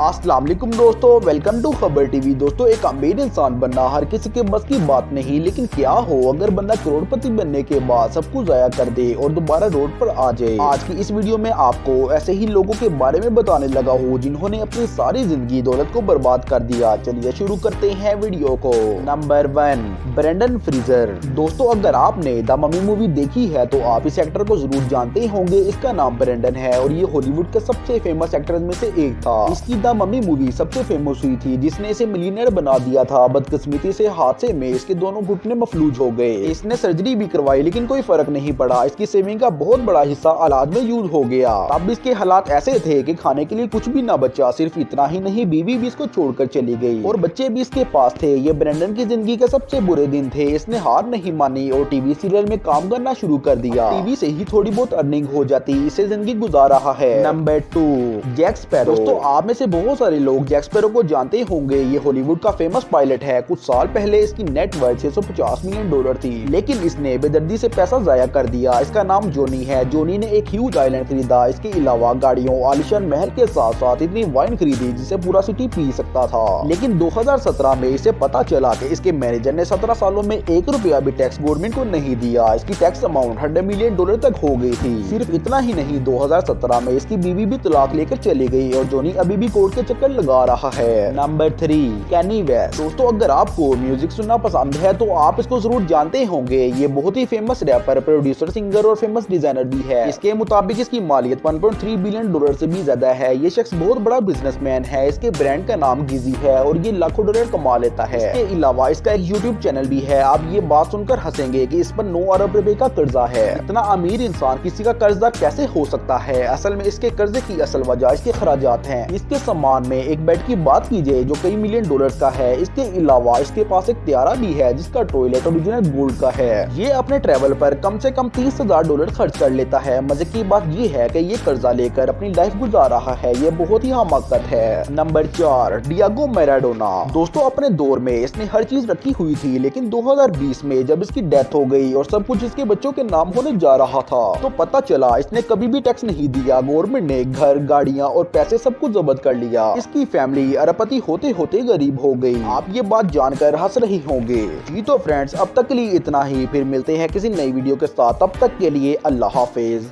अस्सलाम वालेकुम दोस्तों, वेलकम टू खबर टीवी। दोस्तों, एक अमीर इंसान बनना हर किसी के बस की बात नहीं, लेकिन क्या हो अगर बंदा करोड़पति बनने के बाद सब कुछ जाया कर दे और दोबारा रोड पर आ जाए। आज की इस वीडियो में आपको ऐसे ही लोगों के बारे में बताने लगा हूँ जिन्होंने अपनी सारी जिंदगी दौलत को बर्बाद कर दिया। चलिए शुरू करते हैं वीडियो को। Number 1, Brendon Fraser. दोस्तों, अगर आपने द मम्मी मूवी देखी है तो आप इस एक्टर को जरूर जानते होंगे। इसका नाम ब्रेंडन है और ये हॉलीवुड के सबसे फेमस एक्टर्स में से एक था। इसकी द मम्मी मूवी सबसे फेमस हुई थी जिसने इसे मिलियनेयर बना दिया था। बदकिस्मती से हादसे में इसके दोनों घुटने मफलूज हो गए। इसने सर्जरी भी करवाई लेकिन कोई फर्क नहीं पड़ा। इसकी सेविंग का बहुत बड़ा हिस्सा इलाज में यूज हो गया। अब इसके हालात ऐसे थे कि खाने के लिए कुछ भी ना बचा। सिर्फ इतना ही नहीं, बीवी भी इसको छोड़कर चली गई और बच्चे भी इसके पास थे। ये ब्रेंडन की जिंदगी के सबसे बुरे दिन थे। इसने हार नहीं मानी और टीवी सीरियल में काम करना शुरू कर दिया। टीवी से ही थोड़ी बहुत अर्निंग हो जाती, इसे जिंदगी गुजार रहा है। Number 2, Jack Sparrow. दोस्तों, आप में से बहुत सारे लोग जैक स्पैरो को जानते होंगे। ये हॉलीवुड का फेमस पायलट है। कुछ साल पहले इसकी नेट वर्थ $650 मिलियन थी, लेकिन इसने बेदर्दी से पैसा जाया कर दिया। इसका नाम जोनी है। जोनी ने एक ह्यूज आइलैंड खरीदा। इसके अलावा गाड़ियों, आलिशान महल के साथ साथ इतनी वाइन खरीदी जिसे पूरा सिटी पी सकता था। लेकिन 2017 में इसे पता चला कि इसके मैनेजर ने 17 सालों में ₹1 भी टैक्स गवर्नमेंट को नहीं दिया। इसकी टैक्स अमाउंट $100 मिलियन तक हो गई थी। सिर्फ इतना ही नहीं, 2017 में इसकी बीवी भी तलाक लेकर चली गई और जोनी अभी भी कोर्ट के चक्कर लगा रहा है। नंबर 3, कैनी वेस्ट। दोस्तों, अगर आपको म्यूजिक सुनना पसंद है तो आप इसको जरूर जानते होंगे। ये बहुत ही फेमस रैपर, प्रोड्यूसर, सिंगर और फेमस डिजाइनर भी है। इसके मुताबिक इसकी मालियत $1.3 बिलियन से भी ज्यादा है। ये शख्स बहुत बड़ा बिजनेसमैन है। इसके ब्रांड का नाम गीजी है और ये लाखों डॉलर कमा लेता है। इसके अलावा इसका एक यूट्यूब चैनल भी है। आप ये बात सुनकर हंसेंगे कि इस पर 9 अरब रुपए का कर्जा है। इतना अमीर इंसान किसी का कर्जदार कैसे हो सकता है? असल में इसके कर्जे की असल वजह इसके खर्चात हैं। इसके सामान में एक बेड की बात कीजिए जो कई मिलियन डॉलर्स का है। इसके अलावा इसके पास एक त्यारा भी है जिसका टॉयलेट ओरिजिनल गोल्ड का है। ये अपने ट्रैवल पर कम से कम $30,000 खर्च कर लेता है। मजे की बात ये है कि ये कर्जा लेकर अपनी लाइफ गुजार रहा है। ये बहुत ही हमाकत है। Number 4, Diego Maradona. दोस्तों, अपने दौर में इसने हर चीज रखी हुई थी, लेकिन 2020 में जब इसकी डेथ हो गई और सब कुछ इसके बच्चों के नाम होने जा रहा था तो पता चला इसने कभी भी टैक्स नहीं दिया। गवर्नमेंट ने घर, गाड़ियां और पैसे सब कुछ जब्त कर लिया। इसकी फैमिली अरबपति होते होते गरीब हो गई। आप ये बात जानकर हंस रही होंगे। जी तो फ्रेंड्स, अब तक के लिए इतना ही। फिर मिलते हैं किसी नई वीडियो के साथ। तब तक के लिए अल्लाह हाफिज।